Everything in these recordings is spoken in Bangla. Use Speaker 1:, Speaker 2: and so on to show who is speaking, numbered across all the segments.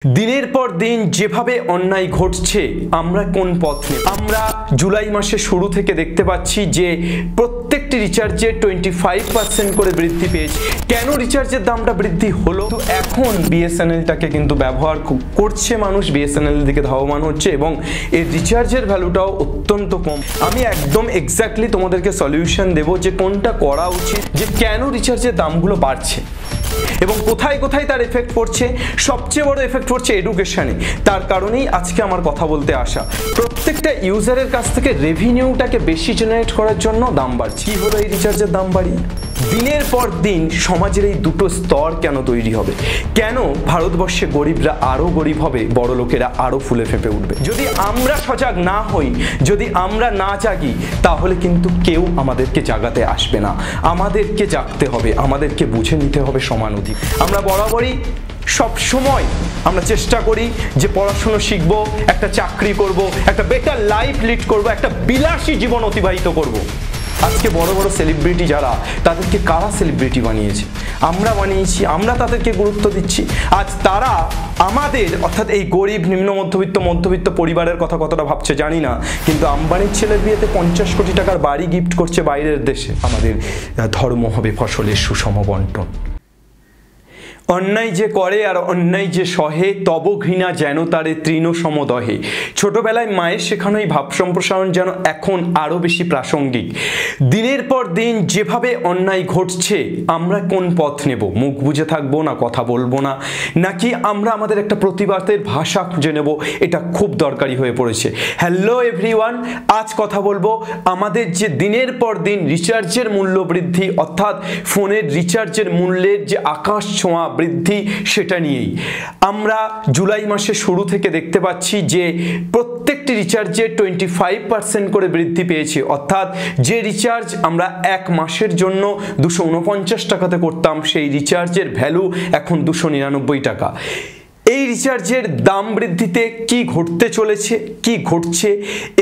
Speaker 1: দিনের পর দিন যেভাবে অন্যায় ঘটছে আমরা কোন পথ নেব? আমরা জুলাই মাসের শুরু থেকে দেখতে পাচ্ছি যে প্রত্যেকটি রিচার্জে 25% করে বৃদ্ধি পেয়েছে। কেন রিচার্জের দামটা বৃদ্ধি হলো? তো এখন বিএসএনএলটাকে কিন্তু ব্যবহার করছে মানুষ, বিএসএনএল দিকে ধাবমান হচ্ছে এবং এর রিচার্জের ভ্যালুটাও অত্যন্ত কম। আমি একদম এক্স্যাক্টলি তোমাদেরকে সলিউশন দেব যে কোনটা করা উচিত, যে কেন রিচার্জের দামগুলো বাড়ছে এবং কোথায় কোথায় তার এফেক্ট পড়ছে। সবচেয়ে বড় এফেক্ট পড়ছে এডুকেশনে। তার কারণেই আজকে আমার কথা বলতে আসা। প্রত্যেকটা ইউজারের কাছ থেকে রেভিনিউটাকে বেশি জেনারেট করার জন্য দাম বাড়ছে। কি হলো এই রিচার্জের দাম বাড়িয়ে? দিনের পর দিন সমাজের এই দুটো স্তর কেন তৈরি হবে? কেন ভারতবর্ষে গরিবরা আরো গরিব হবে, বড় লোকেরা আরো ফুলে ফেঁপে উঠবে? যদি আমরা সজাগ না হই, যদি আমরা না জাগি, তাহলে কিন্তু কেউ আমাদেরকে জাগাতে আসবে না। আমাদেরকে জাগতে হবে, আমাদেরকে বুঝে নিতে হবে সমান অধিকার। আমরা বরাবরই সব সময় আমরা চেষ্টা করি যে পড়াশোনা শিখবো, একটা চাকরি করব, একটা বেটার লাইফ লিড করব, একটা বিলাসী জীবন অতিবাহিত করব। আজকে বড় বড় সেলিব্রিটি যারা, তাদেরকে কারা সেলিব্রিটি বানিয়েছে? আমরা বানিয়েছি, আমরা তাদেরকে গুরুত্ব দিচ্ছি। আজ তারা আমাদের অর্থাৎ এই গরিব নিম্ন মধ্যবিত্ত পরিবারের কথা কতটা ভাবছে জানি না, কিন্তু আম্বানির ছেলের বিয়েতে 50 কোটি টাকার বাড়ি গিফট করছে বাইরের দেশে। আমাদের ধর্ম হবে ফসলের সুষম বন্টন। অন্যায় যে করে আর অন্যায় যে সহে, তব ঘৃণা যেন তারে তৃণ সমদহে। ছোটবেলায় মায়ের শেখানো এই ভাব সম্প্রসারণ যেন এখন আরও বেশি প্রাসঙ্গিক। দিনের পর দিন যেভাবে অন্যায় ঘটছে আমরা কোন পথ নেব? মুখ বুজে থাকবো, না কথা বলবো না, নাকি আমরা আমাদের একটা প্রতিবাদের ভাষা খুঁজে নেব? এটা খুব দরকারি হয়ে পড়েছে। হ্যালো এভরিওয়ান, আজ কথা বলবো আমাদের যে দিনের পর দিন রিচার্জের মূল্য বৃদ্ধি, অর্থাৎ ফোনের রিচার্জের মূল্যের যে আকাশ ছোঁয়া বৃদ্ধি, সেটা নিয়েই। আমরা জুলাই মাসের শুরু থেকে দেখতে পাচ্ছি যে প্রত্যেকটি রিচার্জে 25% করে বৃদ্ধি পেয়েছে। অর্থাৎ যে রিচার্জ আমরা এক মাসের জন্য 249 টাকাতে করতাম, সেই রিচার্জের ভ্যালু এখন 299 টাকা। এই রিচার্জের দাম বৃদ্ধিতে কি ঘটতে চলেছে, কি ঘটছে,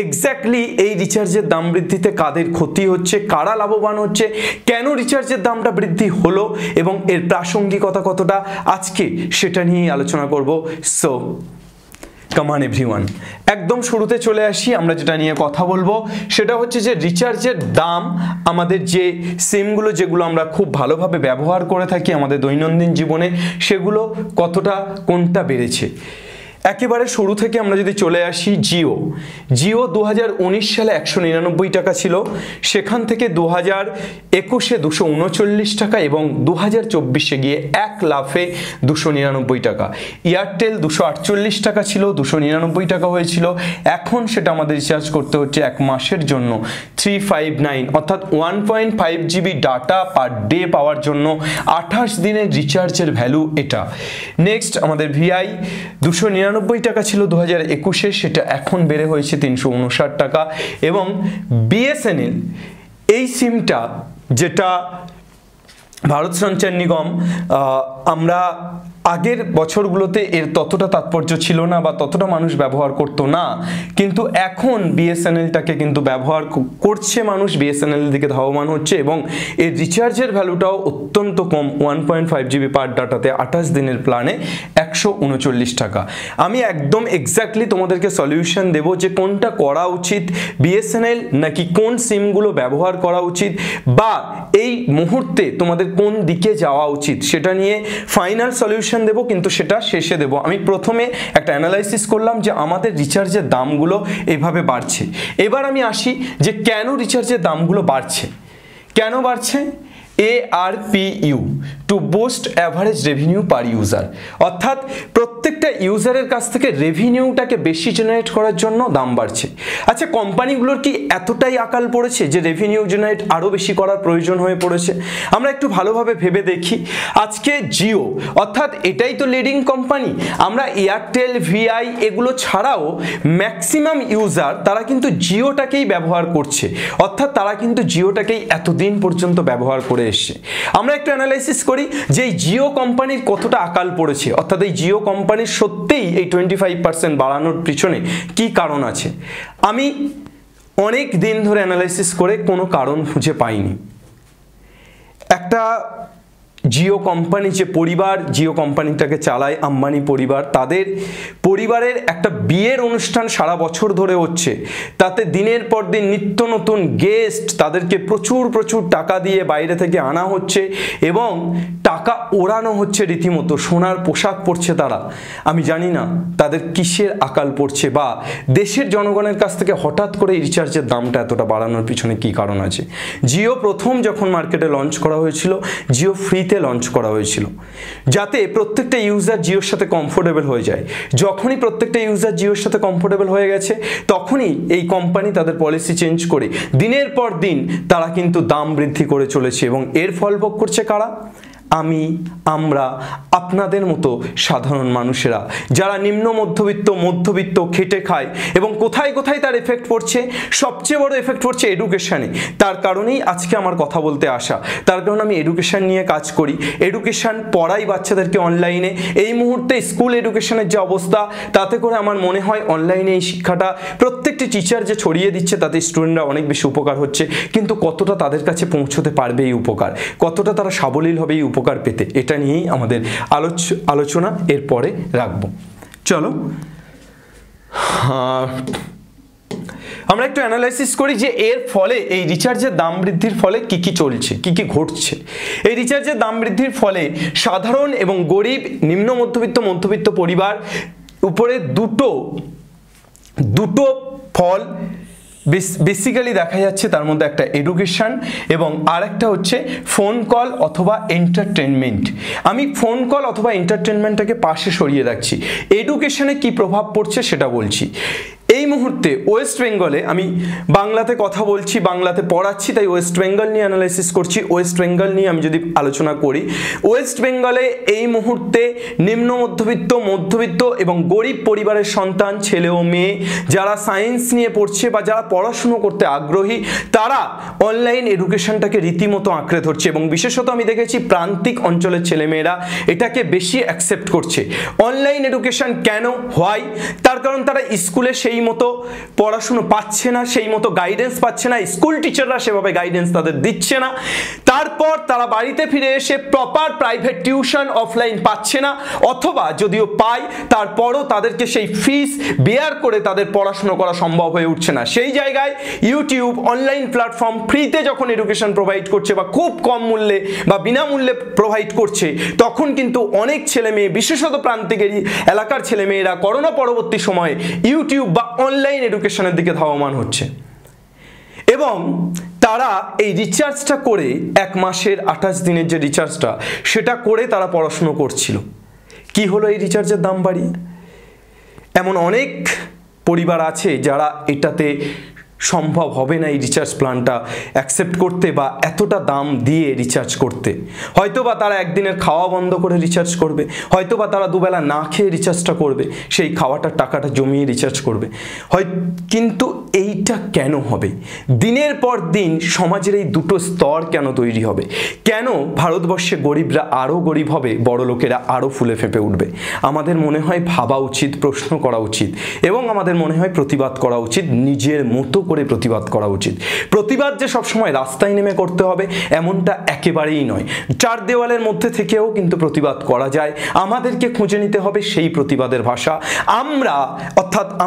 Speaker 1: এক্স্যাক্টলি এই রিচার্জের দাম বৃদ্ধিতে কাদের ক্ষতি হচ্ছে, কারা লাভবান হচ্ছে, কেন রিচার্জের দামটা বৃদ্ধি হলো এবং এর প্রাসঙ্গিকতা কতটা, আজকে সেটা নিয়েই আলোচনা করব। সো কাম অন এভরিওয়ান, একদম শুরুতে চলে আসি। আমরা যেটা নিয়ে কথা বলবো সেটা হচ্ছে যে রিচার্জের দাম আমাদের যে সিমগুলো, যেগুলো আমরা খুব ভালোভাবে ব্যবহার করে থাকি আমাদের দৈনন্দিন জীবনে, সেগুলো কতটা কোনটা বেড়েছে। একেবারে শুরু থেকে আমরা যদি চলে আসি, জিও 2019 সালে 199 টাকা ছিল, সেখান থেকে 2021-এ 239 টাকা এবং 2024-এ গিয়ে 1 লাফে 299 টাকা। এয়ারটেল 248 টাকা ছিল, 299 টাকা হয়েছিল, এখন সেটা আমাদের রিচার্জ করতে হচ্ছে এক মাসের জন্য 359, অর্থাৎ 1.5 GB ডাটা পার ডে পাওয়ার জন্য 28 দিনের রিচার্জের ভ্যালু এটা। নেক্সট আমাদের ভিআই 299 টাকা ছিল 2021-এ, সেটা এখন বেড়ে হয়েছে 359 টাকা। এবং বিএসএনএল এই সিমটা, যেটা ভারত সঞ্চার নিগম, আমরা আগের বছরগুলোতে এর ততটা তাৎপর্য ছিল না বা ততটা মানুষ ব্যবহার করতো না, কিন্তু এখন বিএসএনএলটাকে কিন্তু ব্যবহার করছে মানুষ, বিএসএনএল দিকে ধাবমান হচ্ছে এবং এর রিচার্জের ভ্যালুটাও অত্যন্ত কম। 1.5 GB পার ডাটাতে 28 দিনের প্ল্যানে 139 টাকা। আমি একদম এক্স্যাক্টলি তোমাদেরকে সলিউশন দেব যে কোনটা করা উচিত, বিএসএনএল নাকি কোন সিমগুলো ব্যবহার করা উচিত, বা এই মুহূর্তে তোমাদের কোন দিকে যাওয়া উচিত, সেটা নিয়ে ফাইনাল সলিউশন দেব, কিন্তু সেটা শেষে দেব। আমি প্রথমে একটা অ্যানালাইসিস করলাম যে আমাদের রিচার্জের দামগুলো এভাবে বাড়ছে। এবার আমি আসি যে কেন রিচার্জের দামগুলো বাড়ছে। কেন বাড়ছে? ARPU, two boost average revenue পার ইউজার, অর্থাৎ প্রত্যেকটা ইউজারের কাছ থেকে রেভিনিউটাকে বেশি জেনারেট করার জন্য দাম বাড়ছে। আচ্ছা, কোম্পানিগুলোর কি এতটাই আকাল পড়েছে যে রেভিনিউ জেনারেট আরও বেশি করার প্রয়োজন হয়ে পড়েছে? আমরা একটু ভালোভাবে ভেবে দেখি। আজকে জিও, অর্থাৎ এটাই তো লিডিং কোম্পানি। আমরা এয়ারটেল, ভিআই এগুলো ছাড়াও ম্যাক্সিমাম ইউজার তারা কিন্তু জিওটাকেই ব্যবহার করছে, অর্থাৎ তারা কিন্তু জিওটাকেই এতদিন পর্যন্ত ব্যবহার করে এসছে। আমরা একটু অ্যানালাইসিস করি যে এই জিও কোম্পানির কতটা আকাল পড়েছে, অর্থাৎ এই জিও কোম্পানির সত্যিই এই 25% বাড়ানোর পিছনে কি কারণ আছে। আমি অনেক দিন ধরে অ্যানালাইসিস করে কোনো কারণ খুঁজে পাইনি। একটা জিও কোম্পানি যে পরিবার জিও কোম্পানিটাকে চালায়, আম্বানি পরিবার, তাদের পরিবারের একটা বিয়ের অনুষ্ঠান সারা বছর ধরে হচ্ছে, তাতে দিনের পর দিন নিত্য নতুন গেস্ট, তাদেরকে প্রচুর প্রচুর টাকা দিয়ে বাইরে থেকে আনা হচ্ছে এবং টাকা ওড়ানো হচ্ছে রীতিমতো, সোনার পোশাক পরছে তারা। আমি জানি না তাদের কিসের আকাল পড়ছে বা দেশের জনগণের কাছ থেকে হঠাৎ করে এই রিচার্জের দামটা এতটা বাড়ানোর পিছনে কি কারণ আছে। জিও প্রথম যখন মার্কেটে লঞ্চ করা হয়েছিল, জিও ফ্রিতে লঞ্চ করা হয়েছিল যাতে প্রত্যেকটা ইউজার জিওর সাথে কমফোর্টেবল হয়ে যায়। যখনই প্রত্যেকটা ইউজার জিওর সাথে কমফোর্টেবল হয়ে গেছে, তখনই এই কোম্পানি তাদের পলিসি চেঞ্জ করে দিনের পর দিন তারা কিন্তু দাম বৃদ্ধি করে চলেছে এবং এর ফল ভোগ করছে কারা? আমি, আমরা, আপনাদের মতো সাধারণ মানুষেরা যারা নিম্ন মধ্যবিত্ত খেটে খায়। এবং কোথায় কোথায় তার এফেক্ট পড়ছে? সবচেয়ে বড় এফেক্ট পড়ছে এডুকেশানে। তার কারণেই আজকে আমার কথা বলতে আসা, তার কারণ আমি এডুকেশান নিয়ে কাজ করি, এডুকেশান পড়াই বাচ্চাদেরকে অনলাইনে। এই মুহূর্তে স্কুল এডুকেশনের যে অবস্থা, তাতে করে আমার মনে হয় অনলাইনে এই শিক্ষাটা প্রত্যেকটি টিচার যে ছড়িয়ে দিচ্ছে, তাতে স্টুডেন্টরা অনেক বেশি উপকার হচ্ছে। কিন্তু কতটা তাদের কাছে পৌঁছতে পারবে এই উপকার, কতটা তারা সাবলীল হবে এই উপকার পেতে, এটা নিয়েই আমাদের আলোচনা এরপরে রাখবো। চলো আমরা একটু অ্যানালাইসিস করি যে এর ফলে, এই রিচার্জের দাম বৃদ্ধির ফলে কি কি চলছে, কি কি ঘটছে। এই রিচার্জের দাম বৃদ্ধির ফলে সাধারণ এবং গরিব, নিম্ন মধ্যবিত্ত পরিবার উপরে দুটো ফল বেসিক্যালি দেখা যাচ্ছে। তার মধ্যে একটা এডুকেশন এবং আর একটা হচ্ছে ফোন কল অথবা এন্টারটেনমেন্ট। আমি ফোন কল অথবা এন্টারটেনমেন্টটাকে পাশে সরিয়ে রাখছি, এডুকেশনে কি প্রভাব পড়ছে সেটা বলছি। এই মুহূর্তে ওয়েস্ট বেঙ্গলে, আমি বাংলাতে কথা বলছি, বাংলাতে পড়াচ্ছি, তাই ওয়েস্ট বেঙ্গল নিয়ে অ্যানালাইসিস করছি। ওয়েস্ট বেঙ্গল নিয়ে আমি যদি আলোচনা করি, ওয়েস্ট বেঙ্গলে এই মুহূর্তে নিম্ন মধ্যবিত্ত এবং গরিব পরিবারের সন্তান, ছেলে ও মেয়ে যারা সায়েন্স নিয়ে পড়ছে বা যারা পড়াশুনো করতে আগ্রহী, তারা অনলাইন এডুকেশনটাকে রীতিমতো আঁকড়ে ধরছে এবং বিশেষত আমি দেখেছি প্রান্তিক অঞ্চলের ছেলেমেয়েরা এটাকে বেশি অ্যাকসেপ্ট করছে। অনলাইন এডুকেশন কেন হয়? তার কারণ তারা স্কুলে সেই মতো পড়াশুনো পাচ্ছে না, সেই মতো গাইডেন্স পাচ্ছে না, স্কুল টিচাররা সেভাবে গাইডেন্স তাদের দিচ্ছে না। তারপর তারা বাড়িতে ফিরে এসে প্রপার প্রাইভেট টিউশন অফলাইন পাচ্ছে না, অথবা যদিও পায় তারপরও তাদেরকে সেই ফিস বেয়ার করে তাদের পড়াশুনো করা সম্ভব হয়ে উঠছে না। সেই জায়গায় ইউটিউব অনলাইন প্ল্যাটফর্ম ফ্রিতে যখন এডুকেশন প্রোভাইড করছে বা খুব কম মূল্যে বা বিনামূল্যে প্রোভাইড করছে, তখন কিন্তু অনেক ছেলে মেয়ে, বিশেষত প্রান্তিক এলাকার ছেলেমেয়েরা করোনা পরবর্তী সময়ে ইউটিউব বা অনলাইন এডুকেশনের দিকে ধাবমান হচ্ছে এবং তারা এই রিচার্জটা করে, 1 মাসের 28 দিনের যে রিচার্জটা, সেটা করে তারা পড়াশুনো করছিল। কি হলো এই রিচার্জের দাম বাড়িয়ে? এমন অনেক পরিবার আছে যারা এটাতে সম্ভব হবে না এই রিচার্জ প্ল্যানটা অ্যাকসেপ্ট করতে বা এতটা দাম দিয়ে রিচার্জ করতে। হয়তোবা তারা একদিনের খাওয়া বন্ধ করে রিচার্জ করবে, হয়তোবা তারা দুবেলা না খেয়ে রিচার্জটা করবে, সেই খাওয়াটার টাকাটা জমিয়ে রিচার্জ করবে। কিন্তু এইটা কেন হবে? দিনের পর দিন সমাজের এই দুটো স্তর কেন তৈরি হবে? কেন ভারতবর্ষে গরিবরা আরও গরিব হবে, বড় লোকেরা আরও ফুলে ফেঁপে উঠবে? আমাদের মনে হয় ভাবা উচিত, প্রশ্ন করা উচিত এবং আমাদের মনে হয় প্রতিবাদ করা উচিত, নিজের মতো করে প্রতিবাদ করা উচিত। প্রতিবাদ যে সবসময় রাস্তায় নেমে করতে হবে এমনটা একেবারেই নয়। 4 দেওয়ালের মধ্যে থেকেও কিন্তু প্রতিবাদ করা যায়। আমাদেরকে খুঁজে নিতে হবে সেই প্রতিবাদের ভাষা।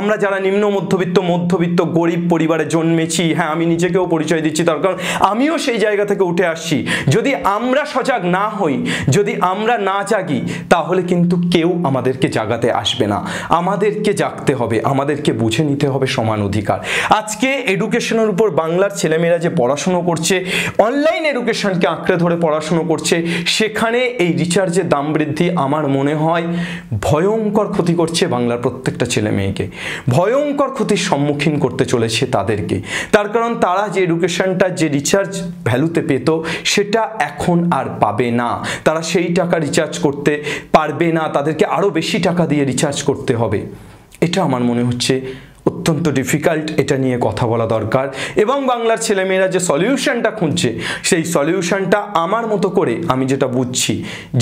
Speaker 1: আমরা যারা নিম্ন মধ্যবিত্ত গরিব পরিবারে জন্মেছি, হ্যাঁ আমি নিজেকেও পরিচয় দিচ্ছি, তার কারণ আমিও সেই জায়গা থেকে উঠে আসছি। যদি আমরা সজাগ না হই, যদি আমরা না জাগি, তাহলে কিন্তু কেউ আমাদেরকে জাগাতে আসবে না। আমাদেরকে জাগতে হবে, আমাদেরকে বুঝে নিতে হবে সমান অধিকার। আজকে এডুকেশনের উপর বাংলার ছেলেমেয়েরা যে পড়াশুনো করছে, অনলাইন এডুকেশনকে আঁকড়ে ধরে পড়াশুনো করছে, সেখানে এই রিচার্জের দাম বৃদ্ধি আমার মনে হয় ভয়ঙ্কর ক্ষতি করছে বাংলার প্রত্যেকটা ছেলে মেয়েকে, ভয়ঙ্কর ক্ষতির সম্মুখীন করতে চলেছে তাদেরকে। তার কারণ তারা যে এডুকেশনটা যে রিচার্জ ভ্যালুতে পেত, সেটা এখন আর পাবে না। তারা সেই টাকা রিচার্জ করতে পারবে না, তাদেরকে আরও বেশি টাকা দিয়ে রিচার্জ করতে হবে। এটা আমার মনে হচ্ছে অত্যন্ত ডিফিকাল্ট, এটা নিয়ে কথা বলা দরকার এবং বাংলার ছেলেমেয়েরা যে সলিউশনটা খুঁজছে, সেই সলিউশনটা আমার মতো করে, আমি যেটা বুঝছি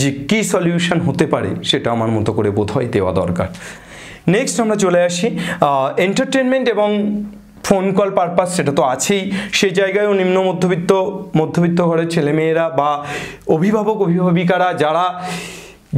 Speaker 1: যে কী সলিউশন হতে পারে, সেটা আমার মতো করে বোধহয় দেওয়া দরকার। নেক্সট আমরা চলে আসি এন্টারটেনমেন্ট এবং ফোন কল পারপাস সেটা তো আছেই, সেই জায়গায়ও নিম্ন মধ্যবিত্ত ঘরের ছেলেমেয়েরা বা অভিভাবিকারা যারা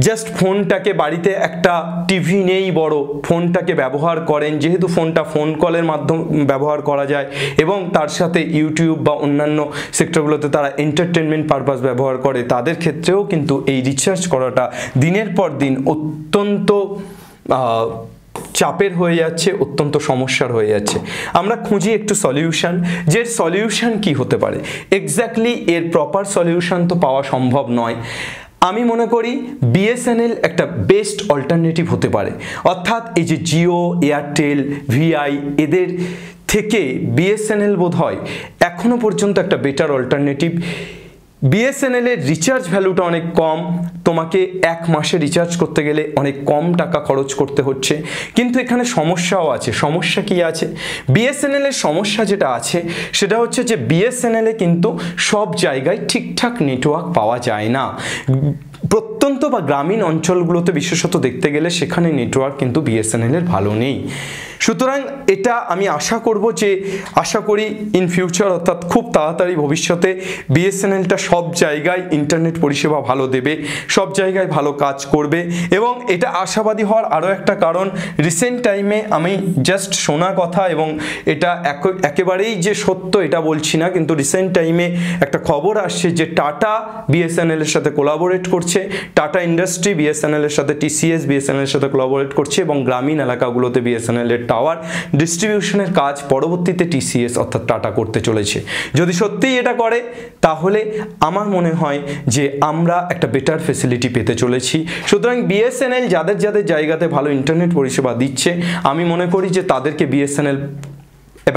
Speaker 1: জাস্ট ফোনটাকে, বাড়িতে একটা টিভি নেই বড়, ফোনটাকে ব্যবহার করেন, যেহেতু ফোনটা ফোন কলের মাধ্যমে ব্যবহার করা যায় এবং তার সাথে ইউটিউব বা অন্যান্য সেক্টরগুলোতে তারা এন্টারটেনমেন্ট পারপাস ব্যবহার করে, তাদের ক্ষেত্রেও কিন্তু এই রিচার্জ করাটা দিনের পর দিন অত্যন্ত চাপের হয়ে যাচ্ছে, অত্যন্ত সমস্যার হয়ে যাচ্ছে। আমরা খুঁজি একটু সলিউশন, যে সলিউশন কি হতে পারে। এক্স্যাক্টলি এর প্রপার সলিউশন তো পাওয়া সম্ভব নয়। আমি মনে করি বিএসএনএল একটা বেস্ট অল্টারনেটিভ হতে পারে, অর্থাৎ এই যে জিও, এয়ারটেল, ভিআই এদের থেকে বিএসএনএল বোধ হয় এখনও পর্যন্ত একটা বেটার অল্টারনেটিভ। বিএসএনএল এর রিচার্জ ভ্যালুটা অনেক কম, তোমাকে এক মাসে রিচার্জ করতে গেলে অনেক কম টাকা খরচ করতে হচ্ছে, কিন্তু এখানে সমস্যাও আছে। সমস্যা কি আছে? বিএসএনএল এর সমস্যা যেটা আছে সেটা হচ্ছে যে বিএসএনএল এ কিন্তু সব জায়গায় ঠিকঠাক নেটওয়ার্ক পাওয়া যায় না। প্রত্যন্ত বা গ্রামীণ অঞ্চলগুলোতে বিশেষত দেখতে গেলে সেখানে নেটওয়ার্ক কিন্তু বিএসএনএল এর ভালো নেই। সুতরাং এটা আমি আশা করি ইন ফিউচার, অর্থাৎ খুব তাড়াতাড়ি ভবিষ্যতে বিএসএনএলটা সব জায়গায় ইন্টারনেট পরিষেবা ভালো দেবে, সব জায়গায় ভালো কাজ করবে। এবং এটা আশাবাদী হওয়ার আরও একটা কারণ, রিসেন্ট টাইমে আমি জাস্ট শোনা কথা, এবং এটা একেবারেই যে সত্য এটা বলছি না, কিন্তু রিসেন্ট টাইমে একটা খবর আসছে যে টাটা বিএসএনএল এর সাথে কোলাবোরেট করছে, টাটা ইন্ডাস্ট্রি বিএসএনএল এর সাথে, টিসিএস বিএসএনএল এর সাথে কোলাবোরেট করছে এবং গ্রামীণ এলাকাগুলোতে বিএসএনএল এর টাওয়ার ডিস্ট্রিবিউশনের কাজ পরবর্তীতে টিসিএস অর্থাৎ টাটা করতে চলেছে। যদি সত্যিই এটা করে তাহলে আমার মনে হয় যে আমরা একটা বেটার ফেসিলিটি পেতে চলেছি। সুতরাং বিএসএনএল যাদের জায়গাতে ভালো ইন্টারনেট পরিষেবা দিচ্ছে, আমি মনে করি যে তাদেরকে বিএসএনএল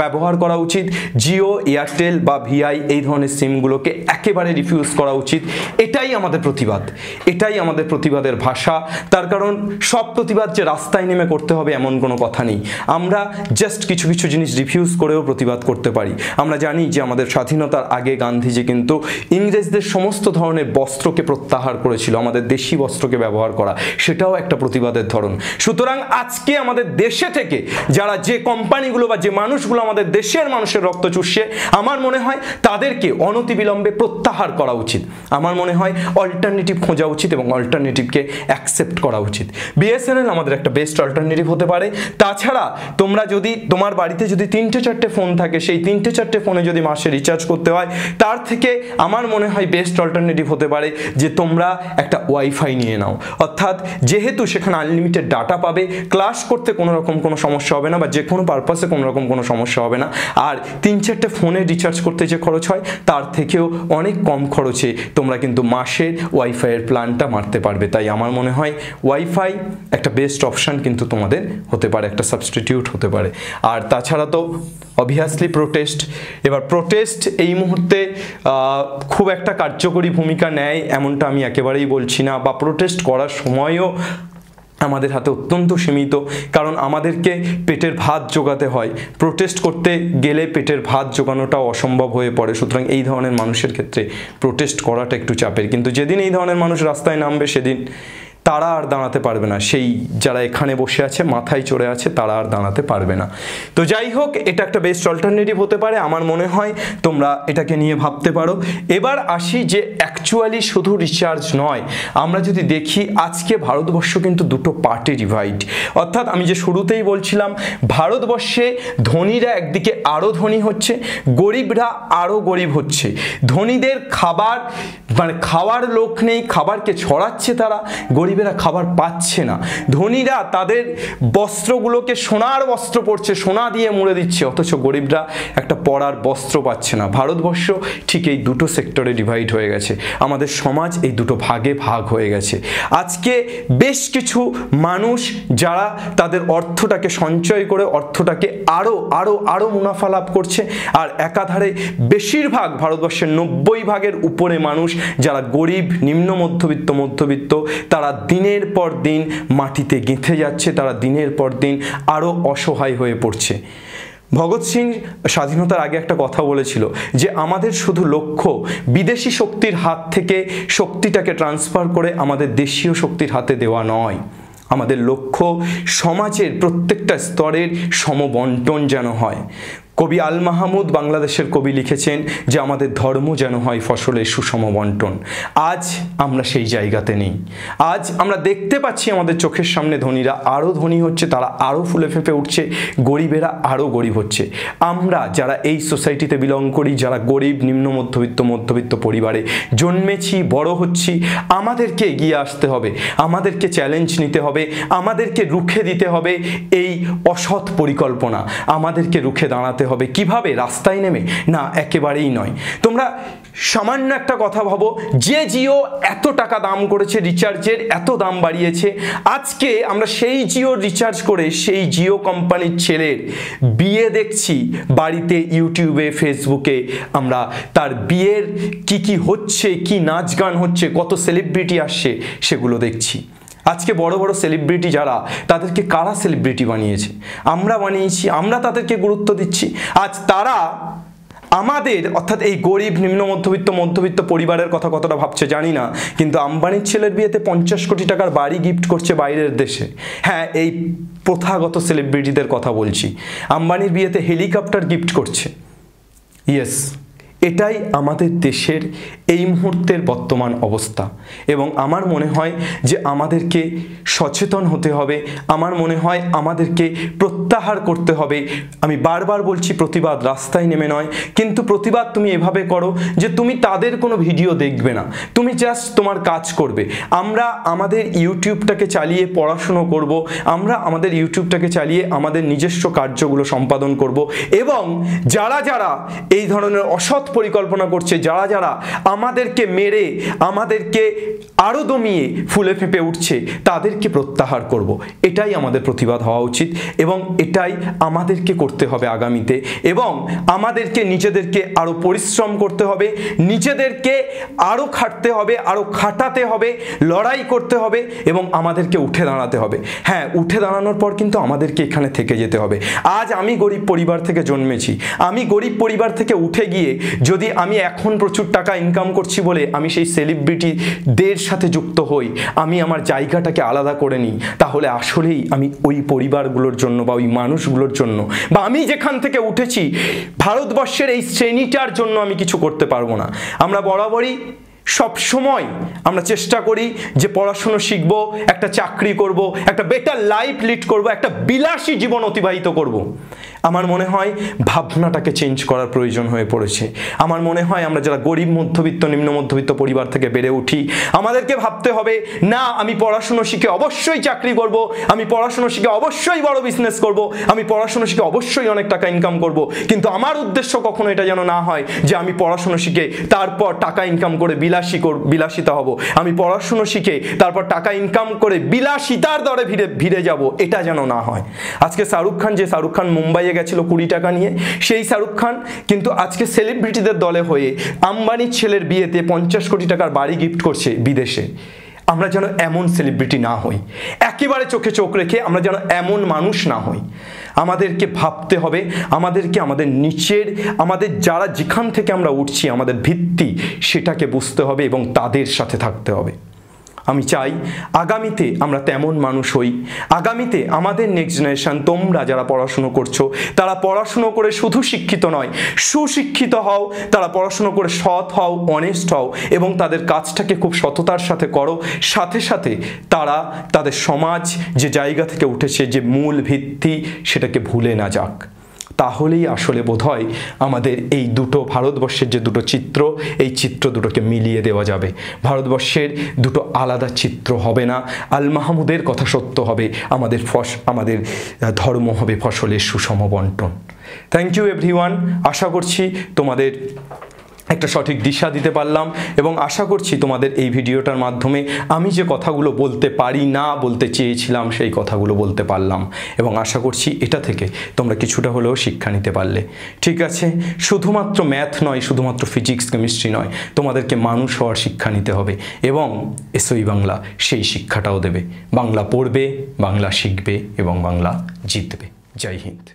Speaker 1: ব্যবহার করা উচিত। জিও, এয়ারটেল বা ভিআই এই ধরনের সিমগুলোকে একেবারে রিফিউজ করা উচিত। এটাই আমাদের প্রতিবাদ, এটাই আমাদের প্রতিবাদের ভাষা। তার কারণ সব প্রতিবাদ যে রাস্তায় নেমে করতে হবে এমন কোনো কথা নেই। আমরা জাস্ট কিছু জিনিস রিফিউজ করেও প্রতিবাদ করতে পারি। আমরা জানি যে আমাদের স্বাধীনতার আগে গান্ধীজি কিন্তু ইংরেজদের সমস্ত ধরনের বস্ত্রকে প্রত্যাহার করেছিল, আমাদের দেশি বস্ত্রকে ব্যবহার করা সেটাও একটা প্রতিবাদের ধরন। সুতরাং আজকে আমাদের দেশে থেকে যারা যে কোম্পানিগুলো বা যে মানুষগুলো আমাদের দেশের মানুষের রক্ত চুষছে, আমার মনে হয় তাদেরকে অনতিবিলম্বে প্রত্যাহার করা উচিত। আমার মনে হয় অল্টারনেটিভ খোঁজা উচিত এবং অল্টারনেটিভকে অ্যাকসেপ্ট করা উচিত। বিএসএনএল আমাদের একটা বেস্ট অল্টারনেটিভ হতে পারে। তাছাড়া তোমরা যদি তোমার বাড়িতে যদি 3-4টে ফোন থাকে, সেই 3-4টে ফোনে যদি মাসে রিচার্জ করতে হয়, তার থেকে আমার মনে হয় বেস্ট অল্টারনেটিভ হতে পারে যে তোমরা একটা ওয়াইফাই নিয়ে নাও। অর্থাৎ যেহেতু সেখানে আনলিমিটেড ডাটা পাবে, ক্লাস করতে কোনো রকম কোনো সমস্যা হবে না বা যে কোনো পারপাসে কোনো রকম কোনো সমস্যা হবে না। আর 3-4টে ফোনে রিচার্জ করতে যে খরচ হয় তার থেকেও অনেক কম খরচে তোমরা কিন্তু মাসের ওয়াইফাইয়ের প্ল্যানটা মারতে পারবে। তাই আমার মনে হয় ওয়াইফাই একটা বেস্ট অপশান কিন্তু তোমাদের হতে পারে, একটা সাবস্টিটিউট হতে পারে। আর তাছাড়া তো অবভিয়াসলি এবার প্রোটেস্ট এই মুহূর্তে খুব একটা কার্যকরী ভূমিকা নেয় এমনটা আমি একেবারেই বলছি না, বা প্রোটেস্ট করার সময়ও আমাদের হাতে অত্যন্ত সীমিত, কারণ আমাদেরকে পেটের ভাত জোগাতে হয়। প্রোটেস্ট করতে গেলে পেটের ভাত জোগানোটাও অসম্ভব হয়ে পড়ে। সুতরাং এই ধরনের মানুষের ক্ষেত্রে প্রোটেস্ট করাটা একটু চাপের, কিন্তু যেদিন এই ধরনের মানুষ রাস্তায় নামবে সেদিন তারা আর দাঁড়াতে পারবে না। সেই যারা এখানে বসে আছে, মাথায় চড়ে আছে, তারা আর দাঁড়াতে পারবে না। তো যাই হোক, এটা একটা বেস্ট অল্টারনেটিভ হতে পারে। আমার মনে হয় তোমরা এটাকে নিয়ে ভাবতে পারো। এবার আসি যে অ্যাকচুয়ালি শুধু রিচার্জ নয়, আমরা যদি দেখি আজকে ভারতবর্ষ কিন্তু দুটো পার্টে ডিভাইড। অর্থাৎ আমি যে শুরুতেই বলছিলাম, ভারতবর্ষে ধনীরা একদিকে আরও ধনী হচ্ছে, গরিবরা আরও গরিব হচ্ছে। ধনীদের খাওয়ার লোক নেই, খাবারকে ছড়াচ্ছে তারা, গরিবেরা খাবার পাচ্ছে না। ধনীরা তাদের বস্ত্রগুলোকে সোনার বস্ত্র পরছে, সোনা দিয়ে মুড়ে দিচ্ছে, অথচ গরিবরা একটা পরার বস্ত্র পাচ্ছে না। ভারতবর্ষ ঠিক এই দুটো সেক্টরে ডিভাইড হয়ে গেছে, আমাদের সমাজ এই দুটো ভাগে ভাগ হয়ে গেছে। আজকে বেশ কিছু মানুষ যারা তাদের অর্থটাকে সঞ্চয় করে অর্থটাকে আরও মুনাফা লাভ করছে, আর একাধারে বেশিরভাগ ভারতবর্ষের 90% উপরে মানুষ যারা গরিব, নিম্ন মধ্যবিত্ত, তারা দিনের পর দিন মাটিতে গেঁথে যাচ্ছে, তারা দিনের পর দিন আরও অসহায় হয়ে পড়ছে। ভগৎ সিং স্বাধীনতার আগে একটা কথা বলেছিল যে আমাদের শুধু লক্ষ্য বিদেশি শক্তির হাত থেকে শক্তিটাকে ট্রান্সফার করে আমাদের দেশীয় শক্তির হাতে দেওয়া নয়, আমাদের লক্ষ্য সমাজের প্রত্যেকটা স্তরের সমবন্টন যেন হয়। কবি আল মাহমুদ বাংলাদেশের কবি লিখেছেন যে আমাদের ধর্ম যেন হয় ফসলের সুষম বন্টন। আজ আমরা সেই জায়গাতে নেই। আজ আমরা দেখতে পাচ্ছি আমাদের চোখের সামনে ধনীরা আরও ধনী হচ্ছে, তারা আরও ফুলে ফেঁপে উঠছে, গরিবেরা আরও গরিব হচ্ছে। আমরা যারা এই সোসাইটিতে বিলং করি, যারা গরিব নিম্ন মধ্যবিত্ত পরিবারে জন্মেছি, বড় হচ্ছি, আমাদেরকে এগিয়ে আসতে হবে, আমাদেরকে চ্যালেঞ্জ নিতে হবে, আমাদেরকে রুখে দিতে হবে এই অসৎ পরিকল্পনা, আমাদেরকে রুখে দাঁড়াতে হবে। কিভাবে? রাস্তায় নেমে? না, একেবারেই নয়। তোমরা সামান্য একটা কথা ভাবো, যে জিও এত টাকা দাম করেছে, রিচার্জের এত দাম বাড়িয়েছে, আজকে আমরা সেই জিও রিচার্জ করে সেই জিও কোম্পানির ছেলের বিয়ে দেখছি বাড়িতে, ইউটিউবে, ফেসবুকে আমরা তার বিয়ের কি হচ্ছে, কি নাচ গান হচ্ছে, কত সেলিব্রিটি আসছে, সেগুলো দেখছি। আজকে বড় বড় সেলিব্রিটি যারা, তাদেরকে কারা সেলিব্রিটি বানিয়েছে? আমরা বানিয়েছি, আমরা তাদেরকে গুরুত্ব দিচ্ছি। আজ তারা আমাদের, অর্থাৎ এই গরিব নিম্ন মধ্যবিত্ত পরিবারের কথা কতটা ভাবছে জানি না, কিন্তু আম্বানির ছেলের বিয়েতে 50 কোটি টাকার বাড়ি গিফট করছে বাইরের দেশে। হ্যাঁ, এই প্রথাগত সেলিব্রিটিদের কথা বলছি। আম্বানির বিয়েতে হেলিকপ্টার গিফট করছে। ইয়েস, এটাই আমাদের দেশের এই মুহূর্তের বর্তমান অবস্থা। এবং আমার মনে হয় যে আমাদেরকে সচেতন হতে হবে, আমার মনে হয় আমাদেরকে প্রত্যাহার করতে হবে। আমি বারবার বলছি, প্রতিবাদ রাস্তায় নেমে নয়, কিন্তু প্রতিবাদ তুমি এভাবে করো যে তুমি তাদের কোনো ভিডিও দেখবে না, তুমি জাস্ট তোমার কাজ করবে। আমরা আমাদের ইউটিউবটাকে চালিয়ে পড়াশুনো করব, আমরা আমাদের ইউটিউবটাকে চালিয়ে আমাদের নিজস্ব কার্যগুলো সম্পাদন করব। এবং যারা যারা এই ধরনের অসৎ পরিকল্পনা করছে, যারা যারা আমাদেরকে মেরে, আমাদেরকে আরো দমিয়ে ফুলে ফেঁপে উঠছে, তাদেরকে প্রত্যাহার করব। এটাই আমাদের প্রতিবাদ হওয়া উচিত এবং এটাই আমাদেরকে করতে হবে আগামীতে। এবং আমাদেরকে নিজেদেরকে আরো পরিশ্রম করতে হবে, নিজেদেরকে আরো খাটতে হবে, আরো খাটাতে হবে, লড়াই করতে হবে এবং আমাদেরকে উঠে দাঁড়াতে হবে। হ্যাঁ, উঠে দাঁড়ানোর পর কিন্তু আমাদেরকে এখানে থেকে যেতে হবে। আজ আমি গরিব পরিবার থেকে জন্মেছি, আমি গরিব পরিবার থেকে উঠে গিয়ে যদি আমি এখন প্রচুর টাকা ইনকাম করছি বলে আমি সেই সেলিব্রিটিদের সাথে যুক্ত হই, আমি আমার জায়গাটাকে আলাদা করে নিই, তাহলে আসলেই আমি ওই পরিবারগুলোর জন্য বা ওই মানুষগুলোর জন্য বা আমি যেখান থেকে উঠেছি ভারতবর্ষের এই শ্রেণীটার জন্য আমি কিছু করতে পারবো না। আমরা বরাবরই সব সময় আমরা চেষ্টা করি যে পড়াশুনো শিখব, একটা চাকরি করব, একটা বেটার লাইফ লিড করব, একটা বিলাসী জীবন অতিবাহিত করব। আমার মনে হয় ভাবনাটাকে চেঞ্জ করার প্রয়োজন হয়ে পড়েছে। আমার মনে হয় আমরা যারা গরিব মধ্যবিত্ত নিম্ন মধ্যবিত্ত পরিবার থেকে বেড়ে উঠি, আমাদেরকে ভাবতে হবে না আমি পড়াশুনো শিখে অবশ্যই চাকরি করব, আমি পড়াশুনো শিখে অবশ্যই বড় বিজনেস করব, আমি পড়াশুনো শিখে অবশ্যই অনেক টাকা ইনকাম করব। কিন্তু আমার উদ্দেশ্য কখনো এটা যেন না হয় যে আমি পড়াশুনো শিখে তারপর টাকা ইনকাম করে বিলাসিতা হব, আমি পড়াশুনো শিখে তারপর টাকা ইনকাম করে বিলাসিতার দরে ভিড়ে যাব, এটা যেন না হয়। আজকে শাহরুখ খান মুম্বাইয়ে গেছিল 20 টাকা নিয়ে, সেই শাহরুখ খান কিন্তু আজকে সেলিব্রিটিদের দলে হয়ে আম্বানির ছেলের বিয়েতে 50 কোটি টাকার বাড়ি গিফট করছে বিদেশে। আমরা যেন এমন সেলিব্রিটি না হই, একেবারে চোখে চোখ রেখে আমরা যেন এমন মানুষ না হই। আমাদেরকে ভাবতে হবে, আমাদেরকে আমাদের নিচের, আমাদের যারা যেখান থেকে আমরা উঠছি, আমাদের ভিত্তি, সেটাকে বুঝতে হবে এবং তাদের সাথে থাকতে হবে। আমি চাই আগামীতে আমরা তেমন মানুষ হই। আগামীতে আমাদের নেক্সট জেনারেশন, তোমরা যারা পড়াশুনো করছো, তারা পড়াশুনো করে শুধু শিক্ষিত নয়, সুশিক্ষিত হও, তারা পড়াশুনো করে সৎ হও, অনেস্ট হও এবং তাদের কাজটাকে খুব সততার সাথে করো। সাথে সাথে তারা তাদের সমাজ যে জায়গা থেকে উঠেছে, যে মূল ভিত্তি, সেটাকে ভুলে না যাক। তাহলেই আসলে বোধহয় আমাদের এই দুটো ভারতবর্ষের যে দুটো চিত্র, এই চিত্র দুটোকে মিলিয়ে দেওয়া যাবে। ভারতবর্ষের দুটো আলাদা চিত্র হবে না। আল মাহমুদের কথা সত্য হবে, আমাদের ধর্ম হবে ফসলের সুষম বন্টন। Thank you everyone. আশা করছি তোমাদের একটা সঠিক দিশা দিতে পারলাম এবং আশা করছি তোমাদের এই ভিডিওটার মাধ্যমে আমি যে কথাগুলো বলতে পারি না, বলতে চেয়েছিলাম, সেই কথাগুলো বলতে পারলাম এবং আশা করছি এটা থেকে তোমরা কিছুটা হলেও শিক্ষা নিতে পারলে। ঠিক আছে, শুধুমাত্র ম্যাথ নয়, শুধুমাত্র ফিজিক্স কেমিস্ট্রি নয়, তোমাদেরকে মানুষ হওয়ার শিক্ষা নিতে হবে এবং এসওই বাংলা সেই শিক্ষাটাও দেবে। বাংলা পড়বে, বাংলা শিখবে এবং বাংলা জিতবে। জয় হিন্দ।